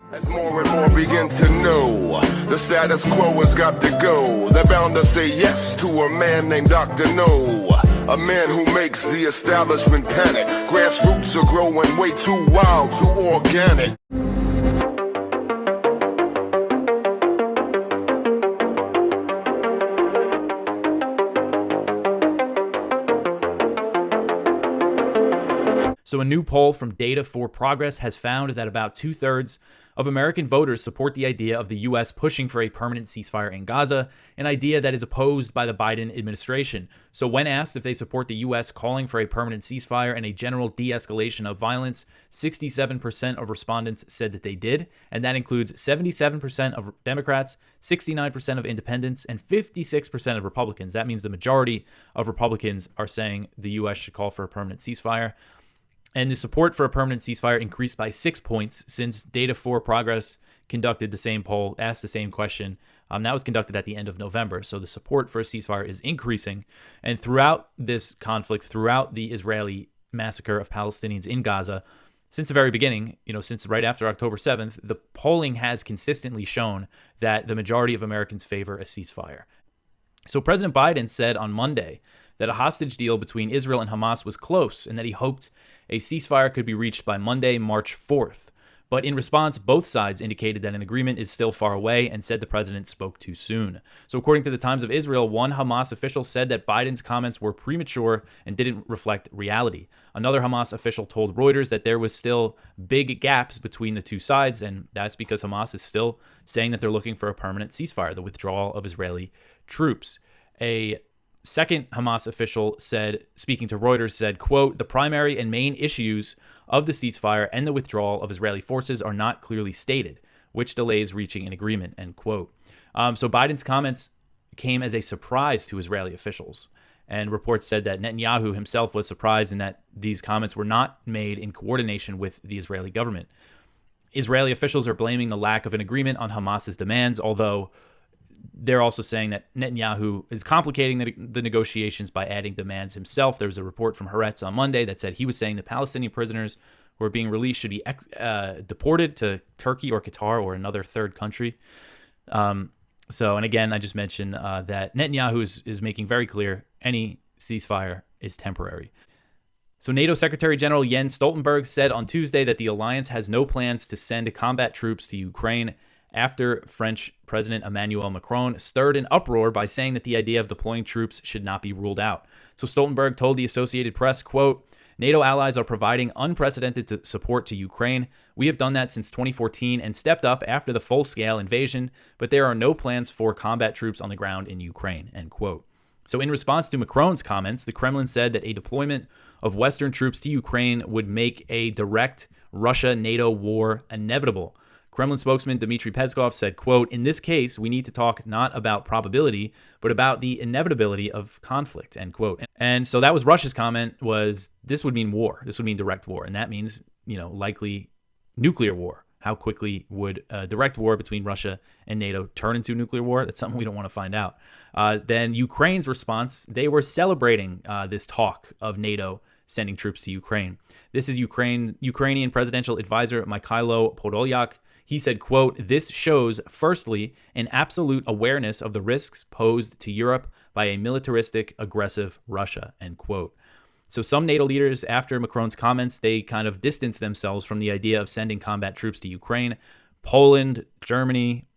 As more and more begin to know, the status quo has got to go. They're bound to say yes to a man named Dr. No, a man who makes the establishment panic. Grassroots are growing way too wild, too organic. So a new poll from Data for Progress has found that about 2/3 of American voters support the idea of the U.S. pushing for a permanent ceasefire in Gaza, an idea that is opposed by the Biden administration. So when asked if they support the U.S. calling for a permanent ceasefire and a general de-escalation of violence, 67% of respondents said that they did, and that includes 77% of Democrats, 69% of independents, and 56% of Republicans. That means the majority of Republicans are saying the U.S. should call for a permanent ceasefire. And the support for a permanent ceasefire increased by 6 points since Data for Progress conducted the same poll, asked the same question. That was conducted at the end of November. So the support for a ceasefire is increasing. And throughout this conflict, throughout the Israeli massacre of Palestinians in Gaza, since the very beginning, since right after October 7th, the polling has consistently shown that the majority of Americans favor a ceasefire. So President Biden said on Monday that a hostage deal between Israel and Hamas was close and that he hoped a ceasefire could be reached by Monday, March 4th. But in response, both sides indicated that an agreement is still far away and said the president spoke too soon. So according to the Times of Israel, one Hamas official said that Biden's comments were premature and didn't reflect reality. Another Hamas official told Reuters that there was still big gaps between the two sides, and that's because Hamas is still saying that they're looking for a permanent ceasefire, the withdrawal of Israeli troops. A second Hamas official said, speaking to Reuters, said, quote, "The primary and main issues of the ceasefire and the withdrawal of Israeli forces are not clearly stated, which delays reaching an agreement," end quote. So Biden's comments came as a surprise to Israeli officials. And reports said that Netanyahu himself was surprised and that these comments were not made in coordination with the Israeli government. Israeli officials are blaming the lack of an agreement on Hamas's demands, although they're also saying that Netanyahu is complicating the negotiations by adding demands himself. There was a report from Haaretz on Monday that said he was saying the Palestinian prisoners who are being released should be deported to Turkey or Qatar or another third country. And again, I just mentioned that Netanyahu is making very clear any ceasefire is temporary. So NATO Secretary General Jens Stoltenberg said on Tuesday that the alliance has no plans to send combat troops to Ukraine after French President Emmanuel Macron stirred an uproar by saying that the idea of deploying troops should not be ruled out. So Stoltenberg told the Associated Press, quote, "NATO allies are providing unprecedented support to Ukraine. We have done that since 2014 and stepped up after the full-scale invasion, but there are no plans for combat troops on the ground in Ukraine," end quote. So in response to Macron's comments, the Kremlin said that a deployment of Western troops to Ukraine would make a direct Russia-NATO war inevitable. Kremlin spokesman Dmitry Peskov said, quote, "In this case, we need to talk not about probability, but about the inevitability of conflict," end quote. And so that was Russia's comment, was this would mean war. This would mean direct war. And that means, likely nuclear war. How quickly would a direct war between Russia and NATO turn into a nuclear war? That's something we don't want to find out. Then Ukraine's response, they were celebrating this talk of NATO sending troops to Ukraine. This is Ukrainian presidential advisor Mikhailo Podolyak. He said, quote, "This shows, firstly, an absolute awareness of the risks posed to Europe by a militaristic, aggressive Russia," end quote. So some NATO leaders, after Macron's comments, they kind of distanced themselves from the idea of sending combat troops to Ukraine. Poland, Germany,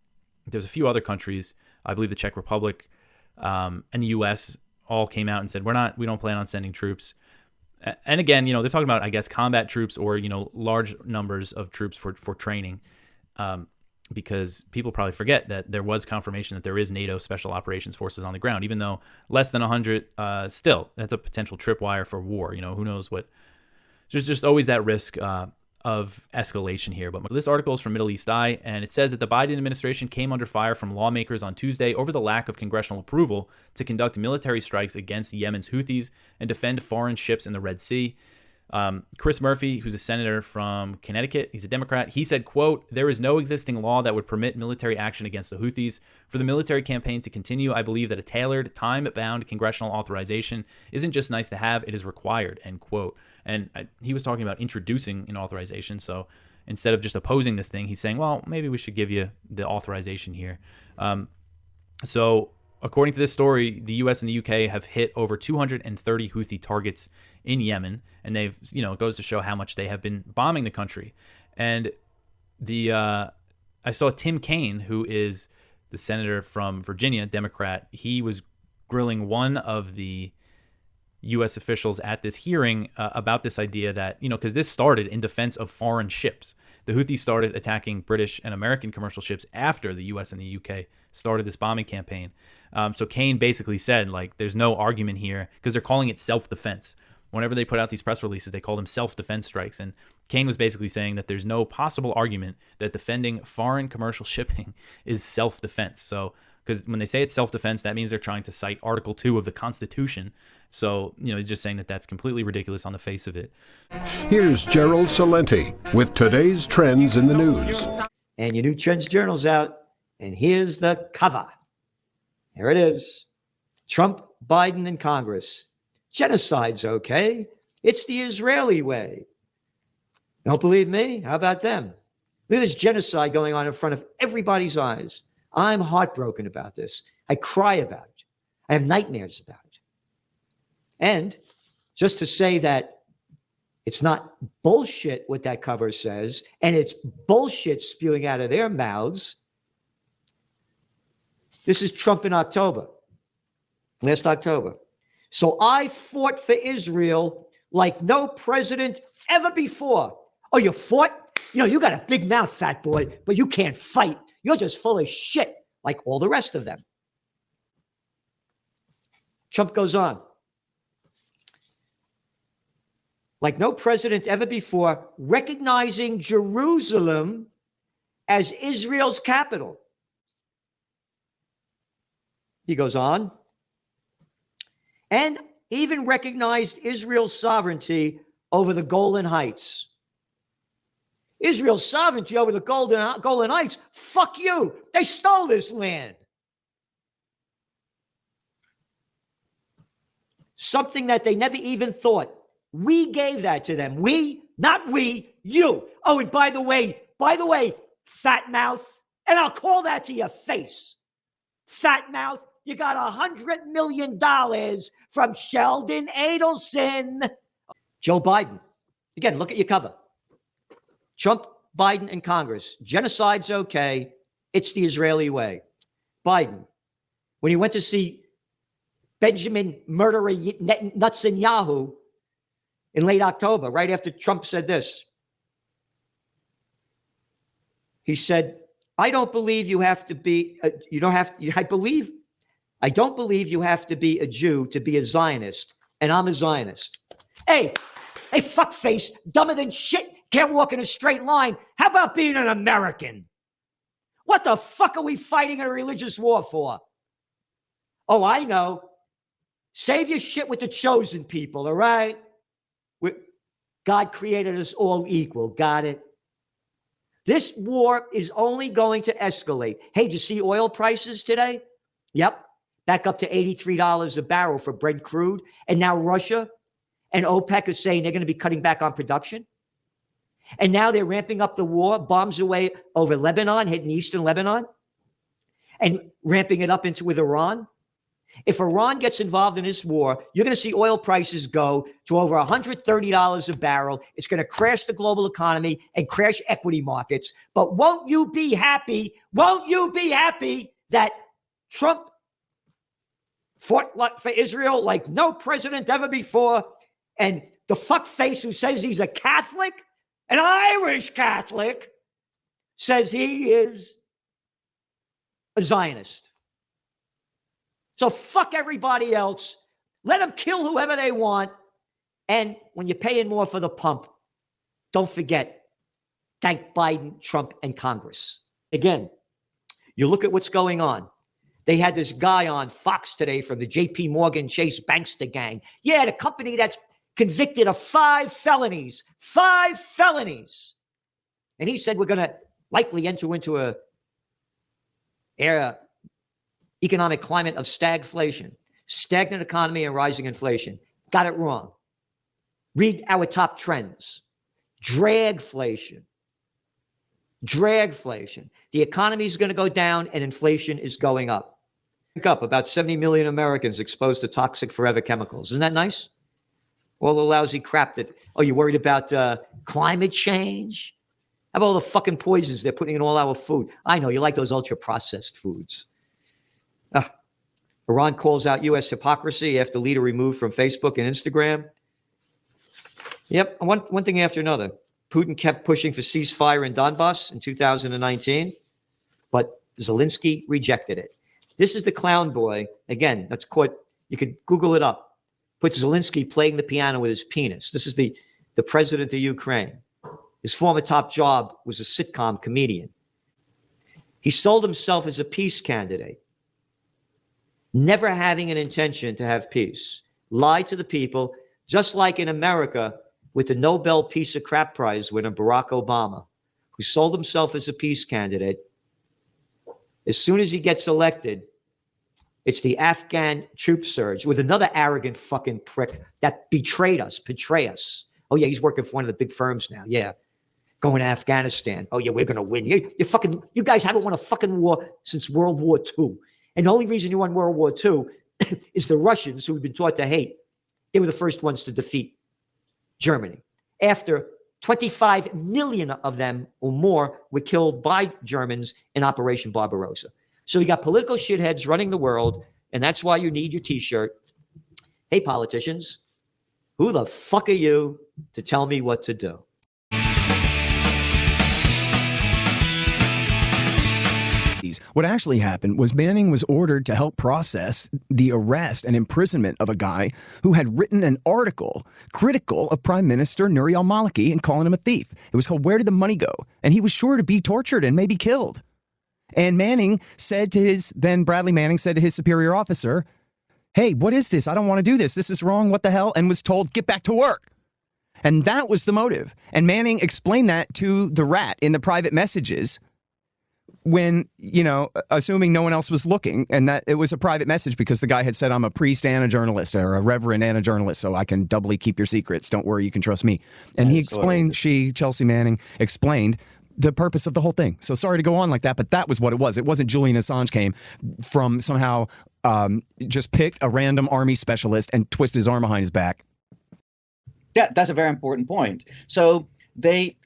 there's a few other countries, I believe the Czech Republic, and the U.S. all came out and said, we don't plan on sending troops. And again, they're talking about, I guess, combat troops or, large numbers of troops for training. Because people probably forget that there was confirmation that there is NATO Special Operations Forces on the ground, even though less than 100, still, that's a potential tripwire for war. Who knows what. There's just always that risk of escalation here. But this article is from Middle East Eye, and it says that the Biden administration came under fire from lawmakers on Tuesday over the lack of congressional approval to conduct military strikes against Yemen's Houthis and defend foreign ships in the Red Sea. Chris Murphy, who's a senator from Connecticut, he's a Democrat, he said, quote, "There is no existing law that would permit military action against the Houthis. For the military campaign to continue, I believe that a tailored, time-bound congressional authorization isn't just nice to have, it is required," end quote. And he was talking about introducing an authorization, so instead of just opposing this thing, he's saying, well, maybe we should give you the authorization here. So according to this story, the U.S. and the U.K. have hit over 230 Houthi targets in Yemen, and they've, it goes to show how much they have been bombing the country. And I saw Tim Kaine, who is the senator from Virginia, Democrat. He was grilling one of the U.S. officials at this hearing about this idea that, because this started in defense of foreign ships. The Houthis started attacking British and American commercial ships after the U.S. and the U.K. started this bombing campaign. So Kaine basically said, there's no argument here, because they're calling it self-defense. Whenever they put out these press releases, they call them self-defense strikes. And Kaine was basically saying that there's no possible argument that defending foreign commercial shipping is self-defense. So, because when they say it's self-defense, that means they're trying to cite Article 2 of the Constitution. So, he's just saying that that's completely ridiculous on the face of it. Here's Gerald Celente with today's trends in the news. And your new Trends Journal's out, and here's the cover. Here it is. Trump, Biden, and Congress. Genocide's okay. It's the Israeli way. Don't believe me? How about them? Look at this genocide going on in front of everybody's eyes. I'm heartbroken about this. I cry about it. I have nightmares about it. And just to say that it's not bullshit what that cover says, and it's bullshit spewing out of their mouths. This is Trump in October, last October. So I fought for Israel like no president ever before. Oh, you fought? You got a big mouth, fat boy, but you can't fight. You're just full of shit like all the rest of them. Trump goes on. Like no president ever before, recognizing Jerusalem as Israel's capital. He goes on. And even recognized Israel's sovereignty over the Golan Heights. Israel's sovereignty over the Golan Heights? Fuck you. They stole this land. Something that they never even thought. We gave that to them. We, not we, you. Oh, and by the way, fat mouth, and I'll call that to your face. Fat mouth. You got $100 million from Sheldon Adelson. Joe Biden. Again, look at your cover. Trump, Biden, and Congress. Genocide's okay. It's the Israeli way. Biden, when he went to see Benjamin murderer Netanyahu in late October, right after Trump said this, he said, I don't believe you have to be, I don't believe you have to be a Jew to be a Zionist, and I'm a Zionist. Hey, fuckface, dumber than shit, can't walk in a straight line. How about being an American? What the fuck are we fighting a religious war for? Oh, I know. Save your shit with the chosen people, all right? God created us all equal, got it? This war is only going to escalate. Hey, did you see oil prices today? Yep. Back up to $83 a barrel for Brent crude. And now Russia and OPEC are saying they're going to be cutting back on production. And now they're ramping up the war, bombs away over Lebanon, hitting eastern Lebanon, and ramping it up with Iran. If Iran gets involved in this war, you're going to see oil prices go to over $130 a barrel. It's going to crash the global economy and crash equity markets. But won't you be happy? Won't you be happy that Trump fought for Israel like no president ever before? And the fuckface who says he's a Catholic, an Irish Catholic, says he is a Zionist. So fuck everybody else. Let them kill whoever they want. And when you're paying more for the pump, don't forget, thank Biden, Trump, and Congress. Again, you look at what's going on. They had this guy on Fox today from the JP Morgan Chase Bankster gang. Yeah, the company that's convicted of 5 felonies. 5 felonies. And he said we're going to likely enter into a economic climate of stagflation, stagnant economy and rising inflation. Got it wrong. Read our top trends. Dragflation. Dragflation. The economy is going to go down and inflation is going up. About 70 million Americans exposed to toxic forever chemicals. Isn't that nice? All the lousy crap that, oh, you're worried about climate change? How about all the fucking poisons they're putting in all our food? I know, you like those ultra-processed foods. Iran calls out U.S. hypocrisy after leader removed from Facebook and Instagram. Yep, one thing after another. Putin kept pushing for ceasefire in Donbass in 2019, but Zelensky rejected it. This is the clown boy. Again, that's caught. You could Google it up. Puts Zelensky playing the piano with his penis. This is the president of Ukraine. His former top job was a sitcom comedian. He sold himself as a peace candidate, never having an intention to have peace. Lied to the people, just like in America with the Nobel Peace of Crap Prize winner Barack Obama, who sold himself as a peace candidate. As soon as he gets elected, it's the Afghan troop surge with another arrogant fucking prick that betray us. Oh, yeah, he's working for one of the big firms now. Yeah. Going to Afghanistan. Oh, yeah, we're going to win. You guys haven't won a fucking war since World War II. And the only reason you won World War II is the Russians, who we've been taught to hate. They were the first ones to defeat Germany. After 25 million of them or more were killed by Germans in Operation Barbarossa. So we got political shitheads running the world, and that's why you need your T-shirt. Hey, politicians, who the fuck are you to tell me what to do? What actually happened was Manning was ordered to help process the arrest and imprisonment of a guy who had written an article critical of Prime Minister Nouri al-Maliki and calling him a thief. It was called "Where Did the Money Go?" And he was sure to be tortured and maybe killed. And Manning said to Bradley Manning said to his superior officer, "Hey, what is this? I don't want to do this. This is wrong. What the hell?" And was told, "Get back to work." And that was the motive. And Manning explained that to the rat in the private messages when, assuming no one else was looking, and that it was a private message because the guy had said, "I'm a priest and a journalist, or a reverend and a journalist, so I can doubly keep your secrets. Don't worry, you can trust me." And he explained, Chelsea Manning, explained the purpose of the whole thing. So sorry to go on like that, but that was what it was. It wasn't Julian Assange came from somehow just picked a random army specialist and twisted his arm behind his back. Yeah, that's a very important point. So the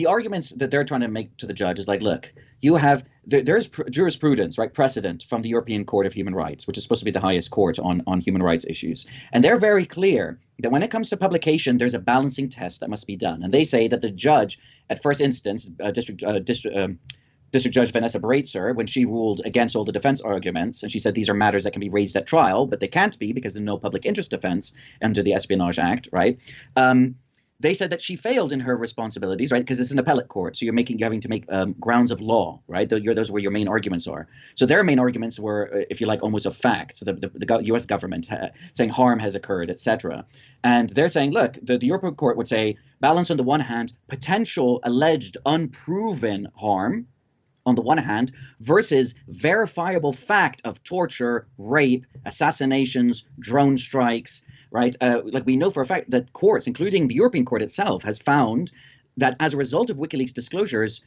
arguments that they're trying to make to the judge is like, look, you have, there's jurisprudence, right, precedent from the European Court of Human Rights, which is supposed to be the highest court on human rights issues. And they're very clear that when it comes to publication, there's a balancing test that must be done. And they say that the judge, at first instance, District Judge Vanessa Breitzer, when she ruled against all the defense arguments, and she said these are matters that can be raised at trial, but they can't be because there's no public interest defense under the Espionage Act, right? They said that she failed in her responsibilities, right? Because it's an appellate court, so you're having to make grounds of law, right? Those are where your main arguments are. So their main arguments were, if you like, almost a fact. So the U.S. government saying harm has occurred, etc. And they're saying, look, the European Court would say balance on the one hand, potential alleged unproven harm on the one hand, versus verifiable fact of torture, rape, assassinations, drone strikes. Right, like we know for a fact that courts, including the European Court itself, has found that as a result of WikiLeaks disclosures,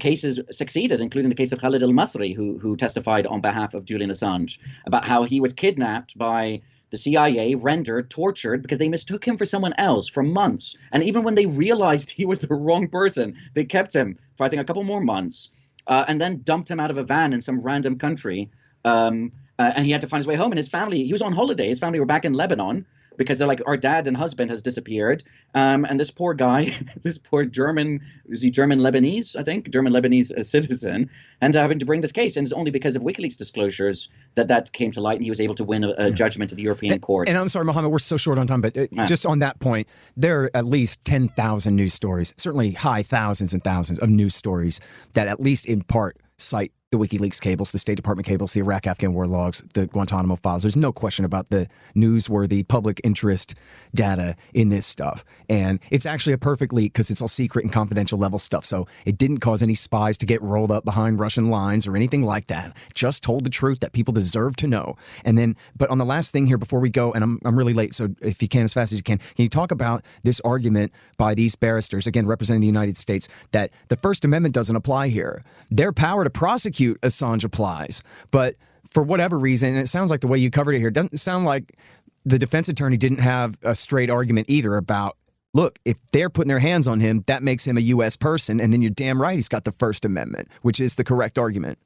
cases succeeded, including the case of Khalid al-Masri, who testified on behalf of Julian Assange about how he was kidnapped by the CIA, rendered, tortured because they mistook him for someone else for months. And even when they realized he was the wrong person, they kept him for I think a couple more months, and then dumped him out of a van in some random country. And he had to find his way home. And his family, he was on holiday. His family were back in Lebanon, because they're like, our dad and husband has disappeared. And this poor guy, this poor German Lebanese, I think, German Lebanese citizen, and having to bring this case. And it's only because of WikiLeaks disclosures that came to light, and he was able to win a judgment of the European Court. And I'm sorry, Mohammed, we're so short on time, but just on that point, there are at least 10,000 news stories, certainly high thousands and thousands of news stories that at least in part cite the WikiLeaks cables, the State Department cables, the Iraq-Afghan war logs, the Guantanamo files. There's no question about the newsworthy public interest data in this stuff. And it's actually a perfect leak because it's all secret and confidential level stuff. So it didn't cause any spies to get rolled up behind Russian lines or anything like that. Just told the truth that people deserve to know. And then, but on the last thing here before we go, and I'm really late, so if you can, as fast as you can you talk about this argument by these barristers, again, representing the United States, that the First Amendment doesn't apply here? Their power to prosecute Assange applies. But for whatever reason, and it sounds like the way you covered it here, doesn't sound like the defense attorney didn't have a straight argument either about, look, if they're putting their hands on him, that makes him a U.S. person, and then you're damn right he's got the First Amendment, which is the correct argument.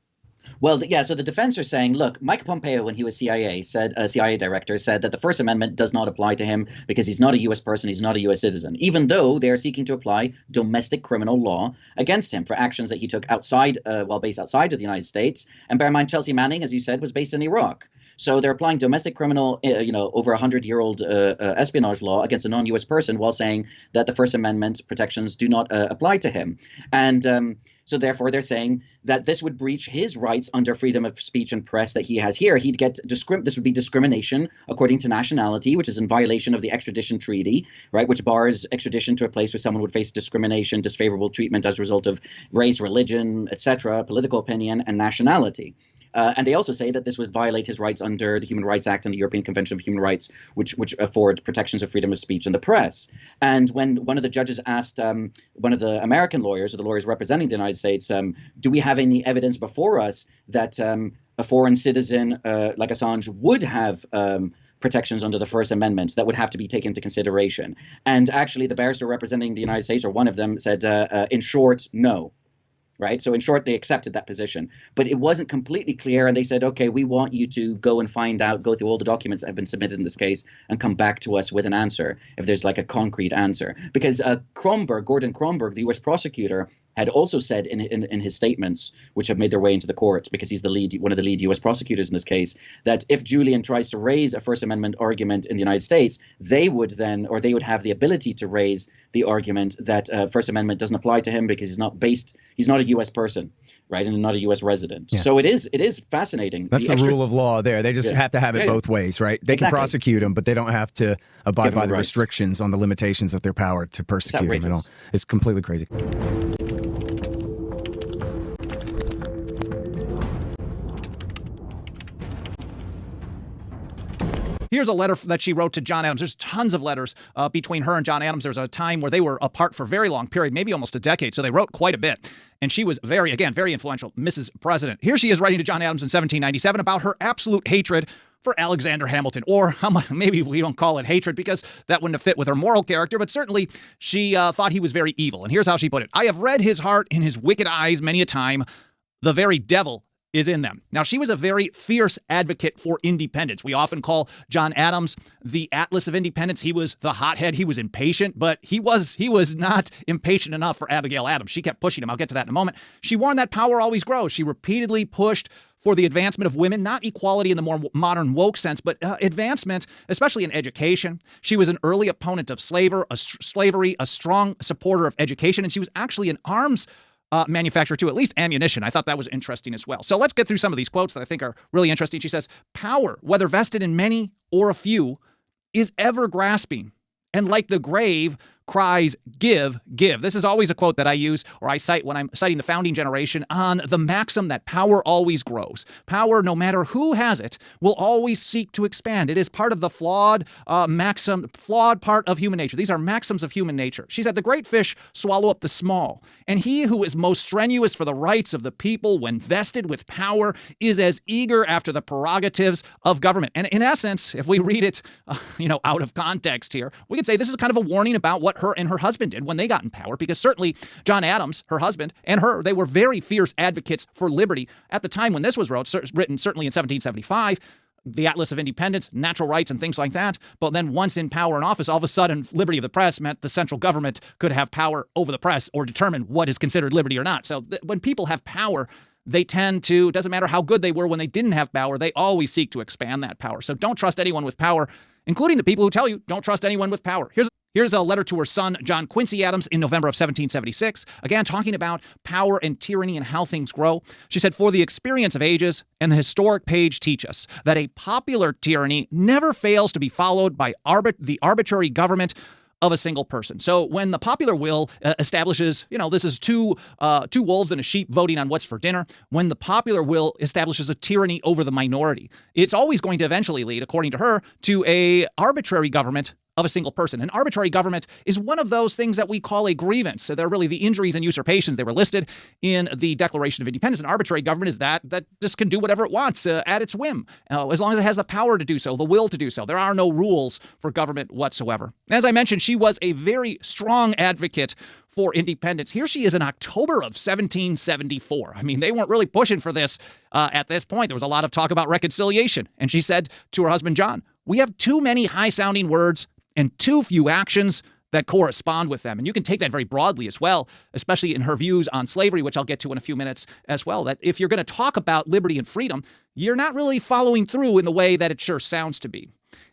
Well, yeah, so the defense are saying, look, Mike Pompeo, when he was CIA director, said that the First Amendment does not apply to him because he's not a U.S. person, he's not a U.S. citizen, even though they are seeking to apply domestic criminal law against him for actions that he took outside, based outside of the United States. And bear in mind, Chelsea Manning, as you said, was based in Iraq. So they're applying domestic criminal, over 100-year-old espionage law against a non-U.S. person while saying that the First Amendment protections do not apply to him. And so therefore, they're saying that this would breach his rights under freedom of speech and press that he has here. He'd get this would be discrimination according to nationality, which is in violation of the extradition treaty, right, which bars extradition to a place where someone would face discrimination, disfavorable treatment as a result of race, religion, etc., political opinion, and nationality. And they also say that this would violate his rights under the Human Rights Act and the European Convention of Human Rights, which afford protections of freedom of speech and the press. And when one of the judges asked one of the American lawyers, or the lawyers representing the United States, do we have any evidence before us that a foreign citizen like Assange would have protections under the First Amendment that would have to be taken into consideration? And actually, the barrister representing the United States, or one of them, said, in short, no. Right. So in short, they accepted that position, but it wasn't completely clear. And they said, OK, we want you to go and find out, go through all the documents that have been submitted in this case and come back to us with an answer if there's like a concrete answer. Because Gordon Kromberg, the U.S. prosecutor, had also said in his statements, which have made their way into the courts because he's one of the lead U.S. prosecutors in this case, that if Julian tries to raise a First Amendment argument in the United States, they would have the ability to raise the argument that First Amendment doesn't apply to him because he's not a U.S. person, right, and not a U.S. resident. Yeah. So it is fascinating. That's the rule of law there. They just have to have it both ways, right? They can prosecute him, but they don't have to abide by the restrictions on the limitations of their power to persecute him at all. It's completely crazy. Here's a letter that she wrote to John Adams. There's tons of letters between her and John Adams. There was a time where they were apart for a very long period, maybe almost a decade. So they wrote quite a bit. And she was very influential, Mrs. President. Here she is writing to John Adams in 1797 about her absolute hatred for Alexander Hamilton, or maybe we don't call it hatred because that wouldn't have fit with her moral character, but certainly she thought he was very evil. And here's how she put it. I have read his heart in his wicked eyes many a time. The very devil is in them. Now, she was a very fierce advocate for independence. We often call John Adams the Atlas of Independence. He was the hothead. He was impatient, but he was not impatient enough for Abigail Adams. She kept pushing him. I'll get to that in a moment. She warned that power always grows. She repeatedly pushed for the advancement of women, not equality in the more modern woke sense, but advancement, especially in education. She was an early opponent of slavery, a strong supporter of education, and she was actually an arms manufacturer too, at least ammunition. I thought that was interesting as well. So let's get through some of these quotes that I think are really interesting. She says, power, whether vested in many or a few, is ever grasping, and like the grave, cries, give, give. This is always a quote that I use or I cite when I'm citing the founding generation on the maxim that power always grows. Power, no matter who has it, will always seek to expand. It is part of the flawed part of human nature. These are maxims of human nature. She said, the great fish swallow up the small, and he who is most strenuous for the rights of the people when vested with power is as eager after the prerogatives of government. And in essence, if we read it, out of context here, we could say this is kind of a warning about what her and her husband did when they got in power, because certainly John Adams, her husband, and her, they were very fierce advocates for liberty at the time when this was written, certainly in 1775, the Atlas of Independence, natural rights and things like that. But then once in power and office, all of a sudden, liberty of the press meant the central government could have power over the press or determine what is considered liberty or not. So when people have power, they tend to, doesn't matter how good they were when they didn't have power, they always seek to expand that power. So don't trust anyone with power, including the people who tell you don't trust anyone with power. Here's a letter to her son, John Quincy Adams, in November of 1776, again talking about power and tyranny and how things grow. She said, "For the experience of ages and the historic page teach us that a popular tyranny never fails to be followed by the arbitrary government of a single person." So when the popular will establishes, this is two wolves and a sheep voting on what's for dinner, when the popular will establishes a tyranny over the minority, it's always going to eventually lead, according to her, to a arbitrary government of a single person. An arbitrary government is one of those things that we call a grievance. So they're really the injuries and usurpations. They were listed in the Declaration of Independence. An arbitrary government is that just can do whatever it wants at its whim, as long as it has the power to do so, the will to do so. There are no rules for government whatsoever. As I mentioned, she was a very strong advocate for independence. Here she is in October of 1774. I mean, they weren't really pushing for this at this point. There was a lot of talk about reconciliation. And she said to her husband, John, "We have too many high-sounding words and too few actions that correspond with them." And you can take that very broadly as well, especially in her views on slavery, which I'll get to in a few minutes as well, that if you're going to talk about liberty and freedom, you're not really following through in the way that it sure sounds to be.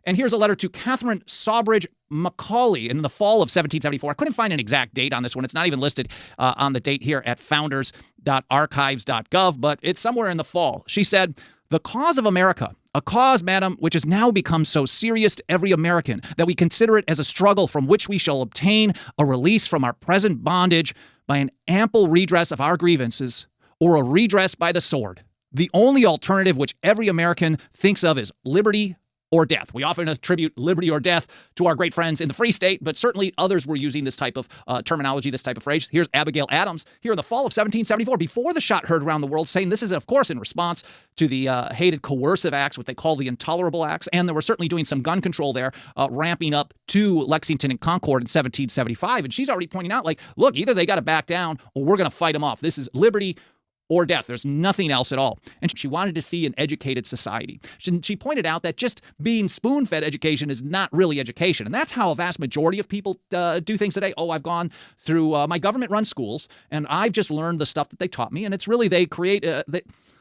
And here's a letter to Catherine Sawbridge Macaulay in the fall of 1774. I couldn't find an exact date on this one. It's not even listed on the date here at founders.archives.gov, but it's somewhere in the fall. She said, "The cause of America, a cause, madam, which has now become so serious to every American that we consider it as a struggle from which we shall obtain a release from our present bondage by an ample redress of our grievances or a redress by the sword. The only alternative which every American thinks of is liberty or death." We often attribute liberty or death to our great friends in the Free State, but certainly others were using this type of terminology, this type of phrase. Here's Abigail Adams here in the fall of 1774, before the shot heard around the world, saying this is, of course, in response to the hated coercive acts, what they call the intolerable acts, and they were certainly doing some gun control there, ramping up to Lexington and Concord in 1775. And she's already pointing out, like, look, either they got to back down or we're going to fight them off. This is liberty or death. There's nothing else at all. And she wanted to see an educated society. She pointed out that just being spoon-fed education is not really education. And that's how a vast majority of people do things today. Oh, I've gone through my government-run schools, and I've just learned the stuff that they taught me. And it's really, they create...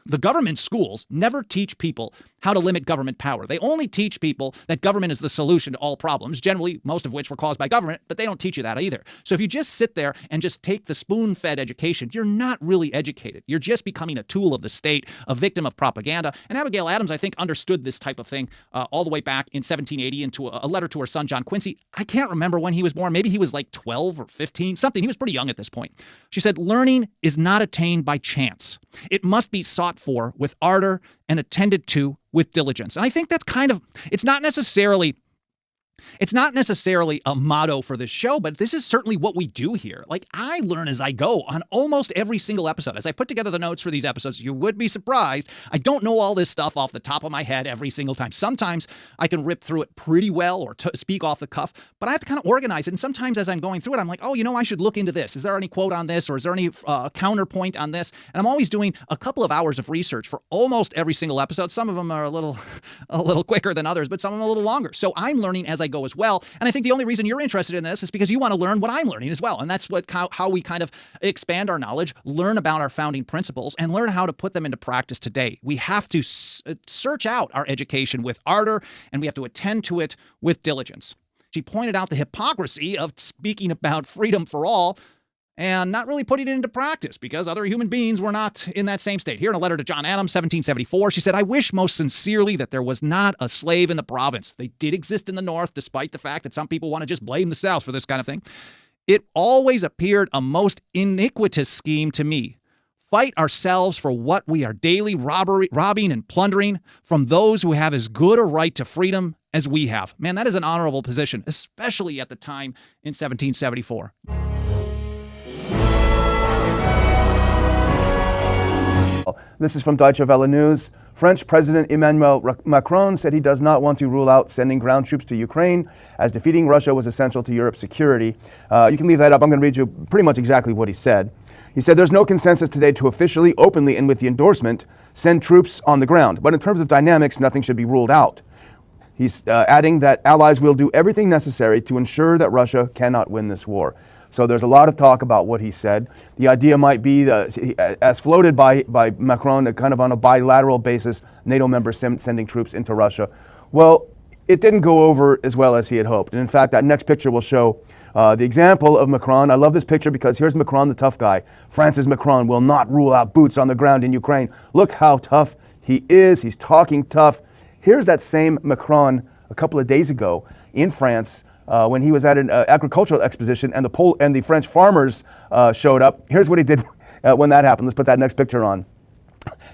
The government schools never teach people how to limit government power. They only teach people that government is the solution to all problems, generally most of which were caused by government, but they don't teach you that either. So if you just sit there and just take the spoon-fed education, you're not really educated. You're just becoming a tool of the state, a victim of propaganda. And Abigail Adams, I think, understood this type of thing all the way back in 1780 into a letter to her son, John Quincy. I can't remember when he was born. Maybe he was like 12 or 15, something. He was pretty young at this point. She said, "Learning is not attained by chance. It must be sought for with ardor and attended to with diligence." And I think that's kind of, it's not necessarily a motto for this show, but this is certainly what we do here. Like, I learn as I go on almost every single episode. As I put together the notes for these episodes, you would be surprised. I don't know all this stuff off the top of my head every single time. Sometimes I can rip through it pretty well or speak off the cuff, but I have to kind of organize it. And sometimes as I'm going through it, I'm like, oh, I should look into this. Is there any quote on this? Or is there any counterpoint on this? And I'm always doing a couple of hours of research for almost every single episode. Some of them are a little quicker than others, but some of them a little longer. So I'm learning as I go as well. And I think the only reason you're interested in this is because you want to learn what I'm learning as well. And that's how we kind of expand our knowledge, learn about our founding principles, and learn how to put them into practice today. We have to search out our education with ardor, and we have to attend to it with diligence. She pointed out the hypocrisy of speaking about freedom for all and not really putting it into practice because other human beings were not in that same state. Here in a letter to John Adams, 1774, she said, "I wish most sincerely that there was not a slave in the province. They did exist in the North, despite the fact that some people want to just blame the South for this kind of thing. It always appeared a most iniquitous scheme to me. Fight ourselves for what we are daily robbing and plundering from those who have as good a right to freedom as we have." Man, that is an honorable position, especially at the time in 1774. This is from Deutsche Welle News. French President Emmanuel Macron said he does not want to rule out sending ground troops to Ukraine, as defeating Russia was essential to Europe's security. You can leave that up. I'm going to read you pretty much exactly what he said. He said, "There's no consensus today to officially, openly, and with the endorsement, send troops on the ground. But in terms of dynamics, nothing should be ruled out." He's adding that allies will do everything necessary to ensure that Russia cannot win this war. So there's a lot of talk about what he said. The idea might be, as floated by Macron, kind of on a bilateral basis, NATO members sending troops into Russia. Well, it didn't go over as well as he had hoped. And in fact, that next picture will show the example of Macron. I love this picture because here's Macron, the tough guy. Francis Macron will not rule out boots on the ground in Ukraine. Look how tough he is. He's talking tough. Here's that same Macron a couple of days ago in France when he was at an agricultural exposition and the French farmers showed up. Here's what he did when that happened. Let's put that next picture on.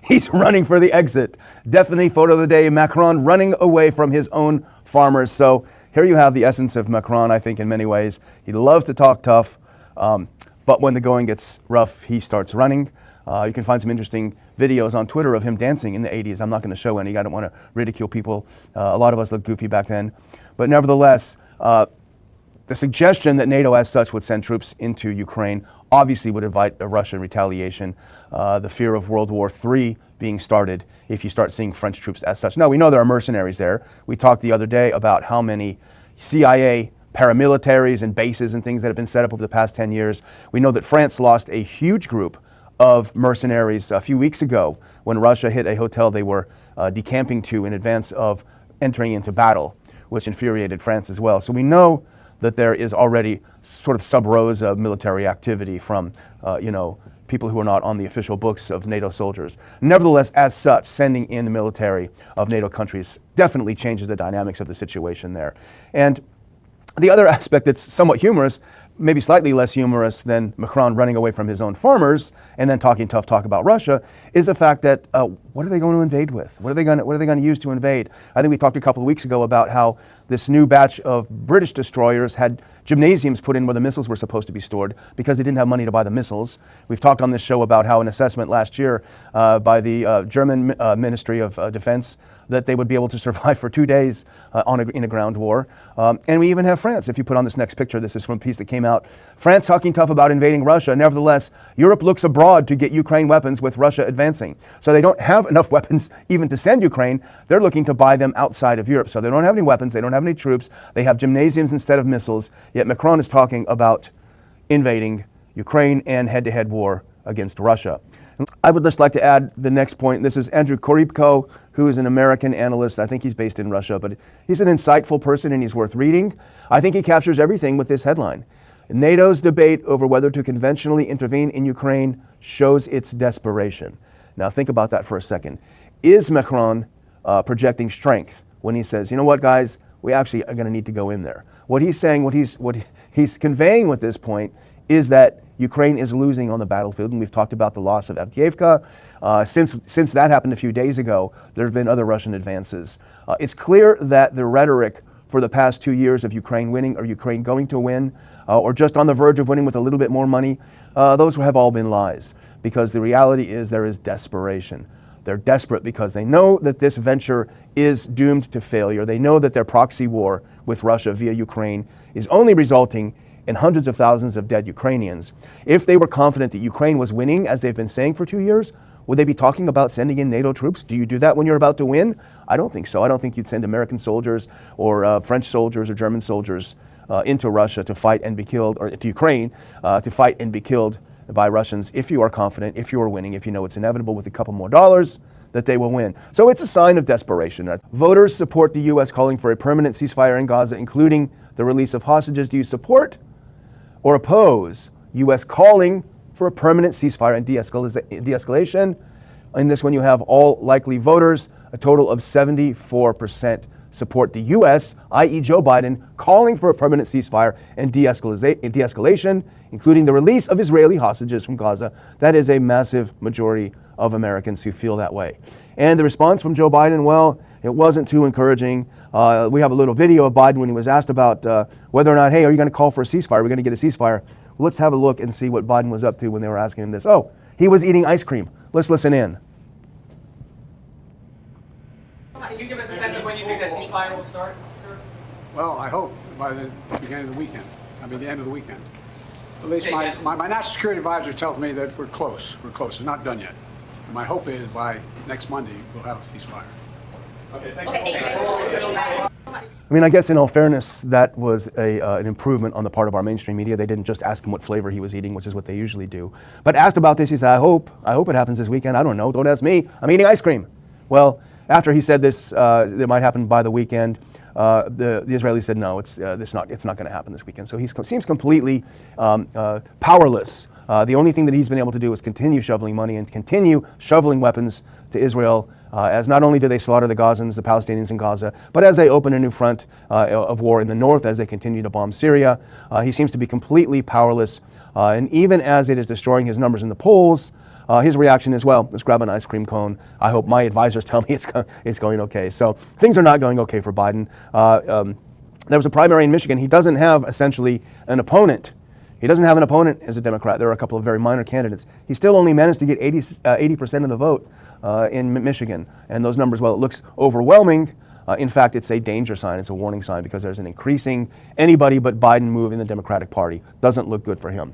He's running for the exit. Definitely photo of the day, Macron running away from his own farmers. So here you have the essence of Macron, I think, in many ways. He loves to talk tough, but when the going gets rough, he starts running. You can find some interesting videos on Twitter of him dancing in the 80s. I'm not going to show any. I don't want to ridicule people. A lot of us looked goofy back then. But nevertheless, the suggestion that NATO as such would send troops into Ukraine obviously would invite a Russian retaliation, the fear of World War III being started if you start seeing French troops as such. Now, we know there are mercenaries there. We talked the other day about how many CIA paramilitaries and bases and things that have been set up over the past 10 years. We know that France lost a huge group of mercenaries a few weeks ago when Russia hit a hotel they were decamping to in advance of entering into battle, which infuriated France as well. So we know that there is already sort of sub rosa military activity from, people who are not on the official books of NATO soldiers. Nevertheless, as such, sending in the military of NATO countries definitely changes the dynamics of the situation there. And the other aspect that's somewhat humorous, maybe slightly less humorous than Macron running away from his own farmers and then talking tough talk about Russia, is the fact that what are they going to invade with? What are they going to use to invade? I think we talked a couple of weeks ago about how this new batch of British destroyers had gymnasiums put in where the missiles were supposed to be stored because they didn't have money to buy the missiles. We've talked on this show about how an assessment last year by the German Ministry of Defense that they would be able to survive for 2 days in a ground war. And we even have France. If you put on this next picture, this is from a piece that came out. France talking tough about invading Russia. Nevertheless, Europe looks abroad to get Ukraine weapons with Russia advancing. So they don't have enough weapons even to send Ukraine. They're looking to buy them outside of Europe. So they don't have any weapons. They don't have any troops. They have gymnasiums instead of missiles. Yet Macron is talking about invading Ukraine and head-to-head war against Russia. I would just like to add the next point. This is Andrew Korybko, who is an American analyst. I think he's based in Russia, but he's an insightful person and he's worth reading. I think he captures everything with this headline. NATO's debate over whether to conventionally intervene in Ukraine shows its desperation. Now think about that for a second. Is Macron projecting strength when he says, you know what, guys, we actually are going to need to go in there? What he's saying, what he's conveying with this point is that Ukraine is losing on the battlefield, and we've talked about the loss of Avdiivka. Since that happened a few days ago, there have been other Russian advances. It's clear that the rhetoric for the past 2 years of Ukraine winning, or Ukraine going to win, or just on the verge of winning with a little bit more money, those have all been lies, because the reality is there is desperation. They're desperate because they know that this venture is doomed to failure. They know that their proxy war with Russia via Ukraine is only resulting in hundreds of thousands of dead Ukrainians. If they were confident that Ukraine was winning, as they've been saying for 2 years, would they be talking about sending in NATO troops? Do you do that when you're about to win? I don't think so. I don't think you'd send American soldiers or French soldiers or German soldiers into Russia to fight and be killed, or to Ukraine to fight and be killed by Russians if you are confident, if you are winning, if you know it's inevitable with a couple more dollars that they will win. So it's a sign of desperation. Voters support the U.S. calling for a permanent ceasefire in Gaza, including the release of hostages. Do you support or oppose U.S. calling for a permanent ceasefire and de-escalation? In this one, you have all likely voters. A total of 74% support the U.S., i.e. Joe Biden, calling for a permanent ceasefire and de-escalation, including the release of Israeli hostages from Gaza. That is a massive majority of Americans who feel that way. And the response from Joe Biden, well, it wasn't too encouraging. We have a little video of Biden when he was asked about whether or not, hey, are you going to call for a ceasefire? Are we going to get a ceasefire? Well, let's have a look and see what Biden was up to when they were asking him this. Oh, he was eating ice cream. Let's listen in. Can you give us a sense of when you think that ceasefire will start, sir? Well, I hope by the beginning of the weekend. The end of the weekend. At least my national security advisor tells me that we're close. We're close. We're not done yet. And my hope is by next Monday we'll have a ceasefire. Okay, thank you. I mean, I guess in all fairness, that was an improvement on the part of our mainstream media. They didn't just ask him what flavor he was eating, which is what they usually do. But asked about this, he said, I hope it happens this weekend. I don't know. Don't ask me. I'm eating ice cream. Well, after he said this, it might happen by the weekend. the Israelis said no, it's not going to happen this weekend. So he seems completely powerless. The only thing that he's been able to do is continue shoveling money and continue shoveling weapons to Israel, as not only do they slaughter the Gazans, the Palestinians in Gaza, but as they open a new front of war in the north, as they continue to bomb Syria. He seems to be completely powerless. And even as it is destroying his numbers in the polls, his reaction is, well, let's grab an ice cream cone. I hope my advisors tell me it's going okay. So things are not going okay for Biden. There was a primary in Michigan. He doesn't have essentially an opponent. He doesn't have an opponent as a Democrat. There are a couple of very minor candidates. He still only managed to get 80% of the vote in Michigan. And those numbers, well, it looks overwhelming. In fact, it's a danger sign. It's a warning sign because there's an increasing anybody but Biden move in the Democratic Party. Doesn't look good for him.